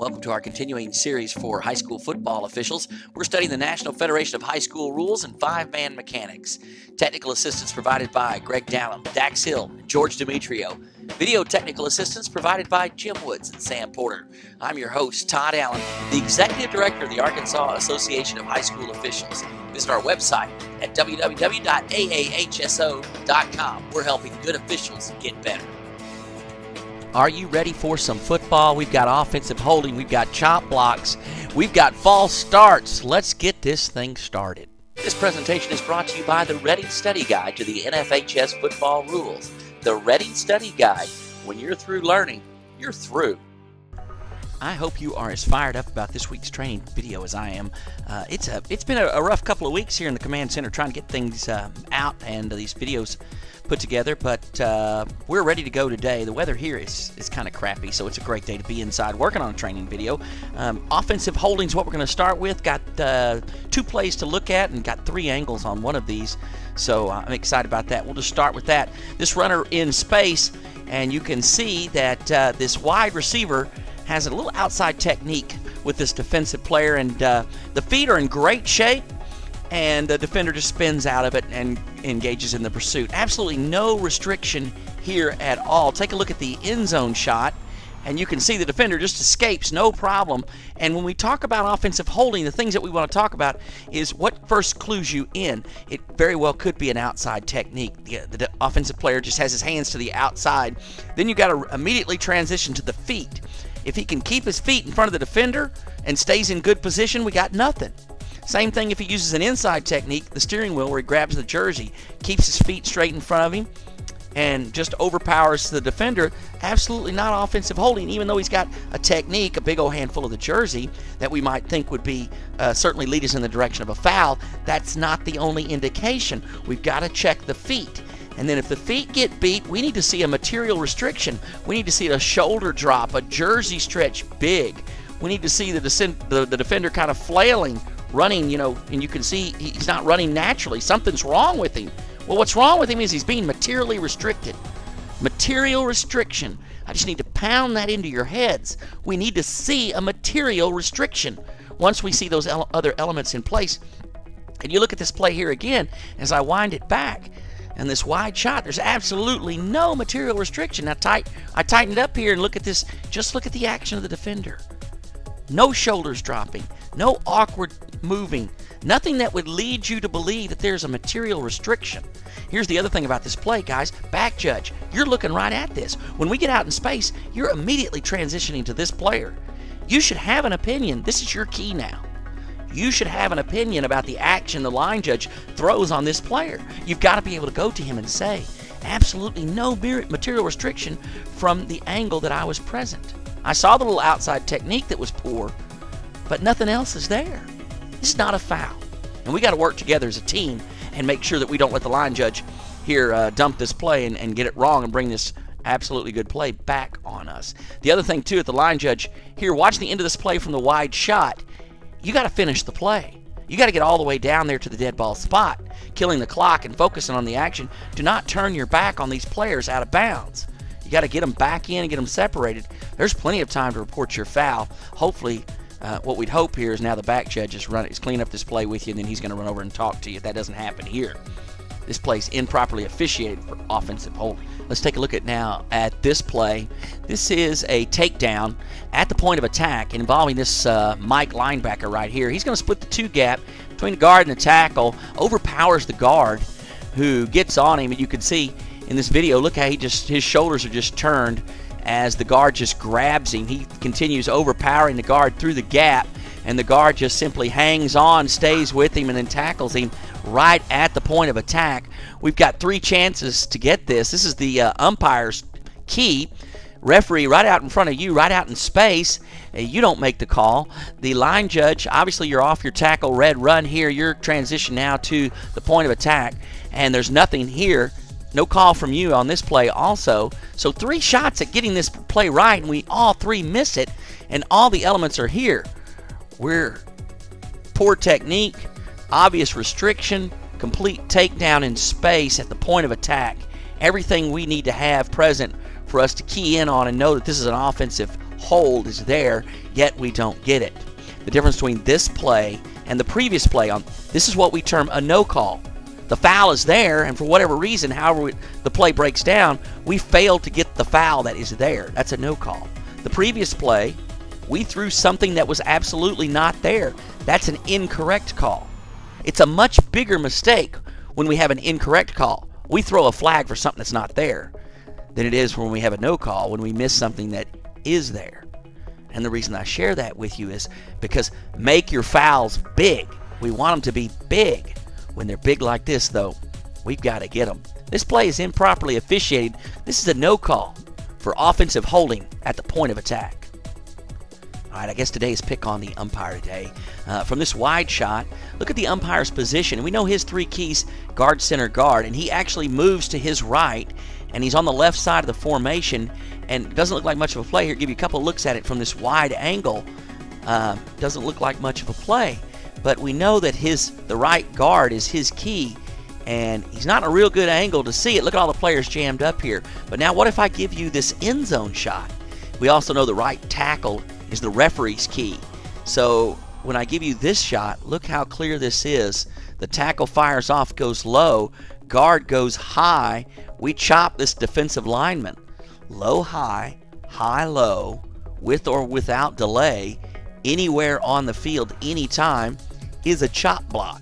Welcome to our continuing series for high school football officials. We're studying the National Federation of High School Rules and five-man mechanics. Technical assistance provided by Greg Dallum, Dax Hill, and George Demetrio. Video technical assistance provided by Jim Woods and Sam Porter. I'm your host, Todd Allen, the Executive Director of the Arkansas Association of High School Officials. Visit our website at www.aahso.com. We're helping good officials get better. Are you ready for some football? We've got offensive holding, we've got chop blocks, we've got false starts. Let's get this thing started. This presentation is brought to you by the Reading Study Guide to the NFHS football rules. The Reading Study Guide. When you're through learning, you're through. I hope you are as fired up about this week's training video as I am. It's been a rough couple of weeks here in the command center trying to get things out and these videos put together, but we're ready to go today. The weather here is kind of crappy, so it's a great day to be inside working on a training video. Offensive holding is what we're going to start with. Got 2 plays to look at and got 3 angles on one of these, so I'm excited about that. We'll just start with that. This runner in space, and you can see that this wide receiver has a little outside technique with this defensive player, and the feet are in great shape, and the defender just spins out of it and engages in the pursuit. Absolutely no restriction here at all. Take a look at the end zone shot, and you can see the defender just escapes, no problem. And when we talk about offensive holding, the things that we want to talk about is what first clues you in. It very well could be an outside technique. The offensive player just has his hands to the outside. Then you got to immediately transition to the feet. If he can keep his feet in front of the defender and stays in good position, we got nothing. Same thing if he uses an inside technique, the steering wheel, where he grabs the jersey, keeps his feet straight in front of him, and just overpowers the defender. Absolutely not offensive holding, even though he's got a technique, a big old handful of the jersey, that we might think would be certainly lead us in the direction of a foul. That's not the only indication. We've got to check the feet. And then if the feet get beat, we need to see a material restriction. We need to see a shoulder drop, a jersey stretch big. We need to see the defender kind of flailing, running, you know, and you can see he's not running naturally. Something's wrong with him. Well, what's wrong with him is he's being materially restricted. Material restriction. I just need to pound that into your heads. We need to see a material restriction. Once we see those other elements in place, and you look at this play here again, as I wind it back, and this wide shot, there's absolutely no material restriction. Now I tighten it up here and look at this. Just look at the action of the defender. No shoulders dropping, no awkward moving, nothing that would lead you to believe that there's a material restriction. Here's the other thing about this play, guys. Back judge, you're looking right at this. When we get out in space, you're immediately transitioning to this player. You should have an opinion. This is your key now. You should have an opinion about the action the line judge throws on this player. You've got to be able to go to him and say, absolutely no material restriction from the angle that I was present. I saw the little outside technique that was poor, but nothing else is there. This is not a foul. And we got to work together as a team and make sure that we don't let the line judge here dump this play and get it wrong and bring this absolutely good play back on us. The other thing, too, at the line judge here, watch the end of this play from the wide shot. You got to finish the play. You got to get all the way down there to the dead ball spot, killing the clock and focusing on the action. Do not turn your back on these players out of bounds. You got to get them back in and get them separated. There's plenty of time to report your foul. Hopefully, what we'd hope here is now the back judge is cleaning up this play with you, and then he's going to run over and talk to you. That doesn't happen here. This play's improperly officiated for offensive holding. Let's take a look now at this play. This is a takedown at the point of attack involving this Mike linebacker right here. He's going to split the 2 gap between the guard and the tackle, overpowers the guard who gets on him, and you can see in this video, look how his shoulders are just turned as the guard just grabs him. He continues overpowering the guard through the gap, and the guard just simply hangs on, stays with him, and then tackles him right at the point of attack. We've got 3 chances to get this. This is the umpire's key. Referee right out in front of you, right out in space. You don't make the call. The line judge, obviously you're off your tackle red run here. You're transition now to the point of attack, and there's nothing here. No call from you on this play also. So 3 shots at getting this play right, and we all 3 miss it, and all the elements are here. We're poor technique, obvious restriction, complete takedown in space at the point of attack. Everything we need to have present for us to key in on and know that this is an offensive hold is there, yet we don't get it. The difference between this play and the previous play, this is what we term a no call. The foul is there, and for whatever reason, however the play breaks down, we failed to get the foul that is there. That's a no call. The previous play, we threw something that was absolutely not there. That's an incorrect call. It's a much bigger mistake when we have an incorrect call. We throw a flag for something that's not there than it is when we have a no call, when we miss something that is there. And the reason I share that with you is because make your fouls big. We want them to be big. When they're big like this, though, we've got to get them. This play is improperly officiated. This is a no call for offensive holding at the point of attack. All right, I guess today's pick on the umpire today. From this wide shot, look at the umpire's position. We know his three keys, guard, center, guard, and he actually moves to his right, and he's on the left side of the formation, and it doesn't look like much of a play here. Give you a couple of looks at it from this wide angle. Doesn't look like much of a play, but we know that the right guard is his key, and he's not in a real good angle to see it. Look at all the players jammed up here. But now what if I give you this end zone shot? We also know the right tackle is the referee's key. So when I give you this shot, look how clear this is. The tackle fires off, goes low, guard goes high. We chop this defensive lineman. Low, high, high, low, with or without delay, anywhere on the field, anytime, is a chop block.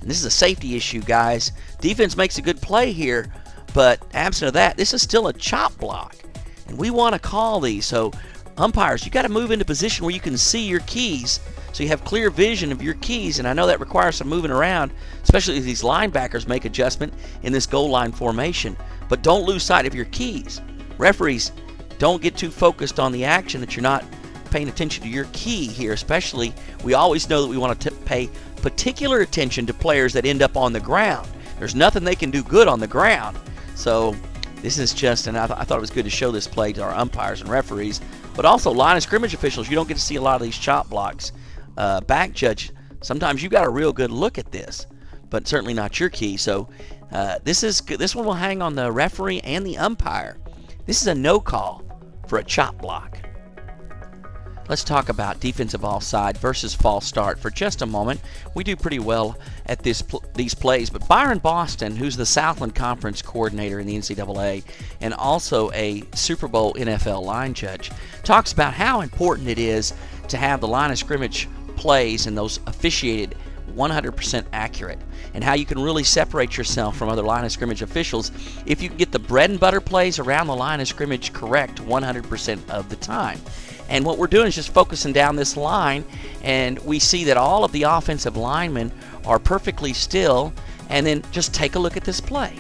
And this is a safety issue, guys. Defense makes a good play here, but absent of that, this is still a chop block. And we want to call these. So umpires, you got to move into position where you can see your keys, so you have clear vision of your keys. And I know that requires some moving around, especially as these linebackers make adjustment in this goal line formation. But don't lose sight of your keys. Referees, don't get too focused on the action that you're not paying attention to your key here. Especially, we always know that we want to pay particular attention to players that end up on the ground. There's nothing they can do good on the ground. So this is just, and I thought it was good to show this play to our umpires and referees, but also line of scrimmage officials. You don't get to see a lot of these chop blocks. Back judge, sometimes you got a real good look at this, but certainly not your key. So this one will hang on the referee and the umpire. This is a no call for a chop block. Let's talk about defensive offside versus false start for just a moment. We do pretty well at these plays, but Byron Boston, who's the Southland Conference coordinator in the NCAA and also a Super Bowl NFL line judge, talks about how important it is to have the line of scrimmage plays and those officiated 100% accurate, and how you can really separate yourself from other line of scrimmage officials if you can get the bread and butter plays around the line of scrimmage correct 100% of the time. And what we're doing is just focusing down this line, and we see that all of the offensive linemen are perfectly still. And then just take a look at this play.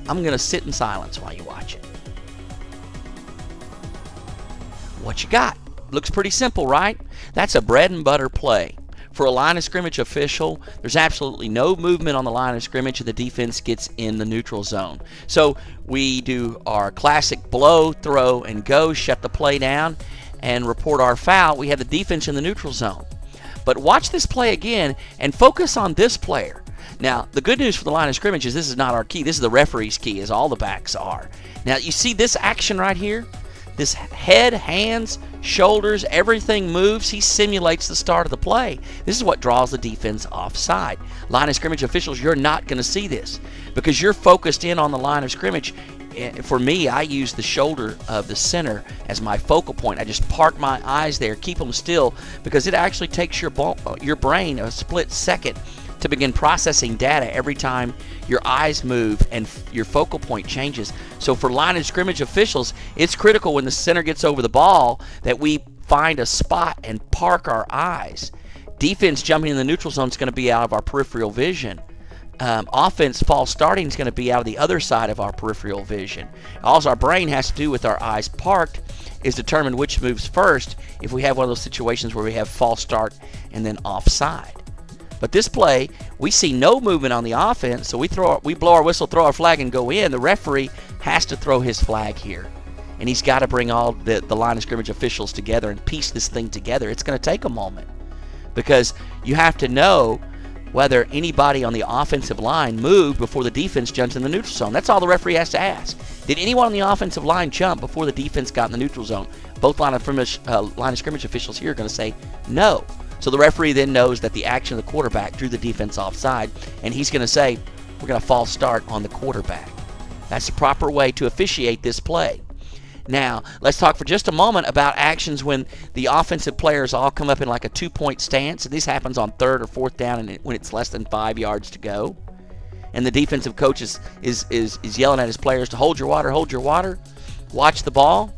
I'm going to sit in silence while you watch it. What you got? Looks pretty simple, right? That's a bread and butter play. For a line of scrimmage official, there's absolutely no movement on the line of scrimmage, and the defense gets in the neutral zone. So we do our classic blow, throw, and go, shut the play down, and report our foul. We have the defense in the neutral zone. But watch this play again and focus on this player. Now, the good news for the line of scrimmage is this is not our key. This is the referee's key, as all the backs are. Now, you see this action right here? This head, hands, shoulders, everything moves. He simulates the start of the play. This is what draws the defense offside. Line of scrimmage officials, you're not going to see this because you're focused in on the line of scrimmage. For me, I use the shoulder of the center as my focal point. I just park my eyes there, keep them still, because it actually takes your brain a split second to begin processing data every time your eyes move and your focal point changes. So for line of scrimmage officials, it's critical when the center gets over the ball that we find a spot and park our eyes. Defense jumping in the neutral zone is going to be out of our peripheral vision. Offense false starting is going to be out of the other side of our peripheral vision. All our brain has to do with our eyes parked is determine which moves first if we have one of those situations where we have false start and then offside. But this play, we see no movement on the offense, so we blow our whistle, throw our flag, and go in. The referee has to throw his flag here, and he's got to bring all the line of scrimmage officials together and piece this thing together. It's going to take a moment because you have to know whether anybody on the offensive line moved before the defense jumped in the neutral zone. That's all the referee has to ask. Did anyone on the offensive line jump before the defense got in the neutral zone? Both line of scrimmage officials here are going to say no. So the referee then knows that the action of the quarterback drew the defense offside, and he's going to say, we're going to false start on the quarterback. That's the proper way to officiate this play. Now, let's talk for just a moment about actions when the offensive players all come up in like a 2-point stance. And this happens on 3rd or 4th down and when it's less than 5 yards to go. And the defensive coach is yelling at his players to hold your water, watch the ball.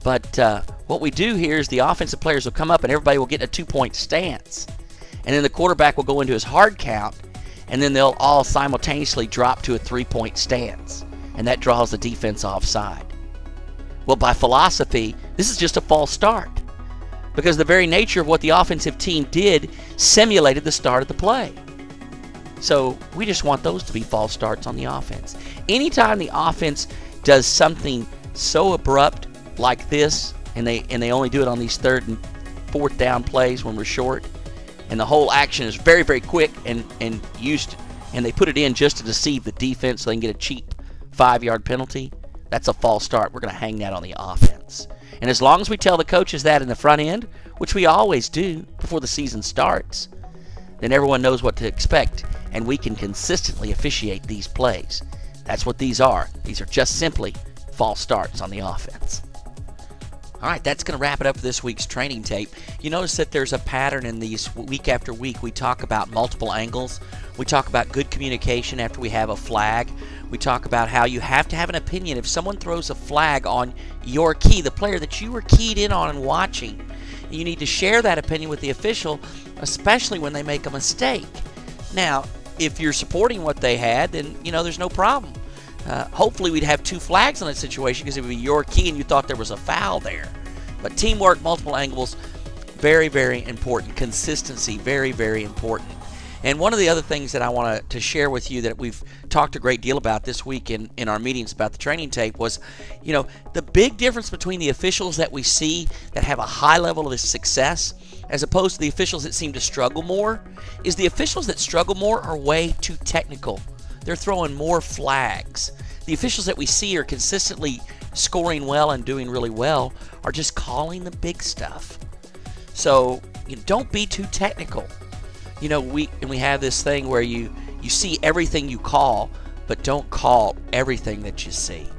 But what we do here is the offensive players will come up and everybody will get in a 2-point stance. And then the quarterback will go into his hard count, and then they'll all simultaneously drop to a 3-point stance. And that draws the defense offside. Well, by philosophy, this is just a false start, because the very nature of what the offensive team did simulated the start of the play. So we just want those to be false starts on the offense. Anytime the offense does something so abrupt like this, and they only do it on these 3rd and 4th down plays when we're short, and the whole action is very, very quick and they put it in just to deceive the defense so they can get a cheap 5-yard penalty, that's a false start. We're going to hang that on the offense. And as long as we tell the coaches that in the front end, which we always do before the season starts, then everyone knows what to expect, and we can consistently officiate these plays. That's what these are. These are just simply false starts on the offense. All right, that's going to wrap it up for this week's training tape. You notice that there's a pattern in these week after week. We talk about multiple angles. We talk about good communication after we have a flag. We talk about how you have to have an opinion. If someone throws a flag on your key, the player that you were keyed in on and watching, you need to share that opinion with the official, especially when they make a mistake. Now, if you're supporting what they had, then, there's no problem. Hopefully we'd have 2 flags on that situation because it would be your key and you thought there was a foul there. But teamwork, multiple angles, very, very important. Consistency, very, very important. And one of the other things that I want to share with you that we've talked a great deal about this week in our meetings about the training tape was, the big difference between the officials that we see that have a high level of success as opposed to the officials that seem to struggle more is the officials that struggle more are way too technical. They're throwing more flags. The officials that we see are consistently scoring well and doing really well are just calling the big stuff. So don't be too technical. We have this thing where you see everything you call, but don't call everything that you see.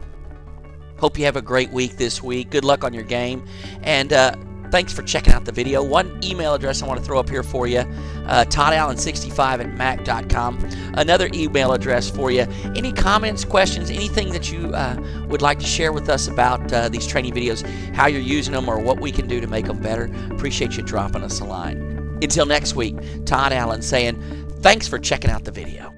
Hope you have a great week this week. Good luck on your game. And thanks for checking out the video. One email address I want to throw up here for you, toddallen65@mac.com. Another email address for you. Any comments, questions, anything that you would like to share with us about these training videos, how you're using them or what we can do to make them better, appreciate you dropping us a line. Until next week, Todd Allen saying, thanks for checking out the video.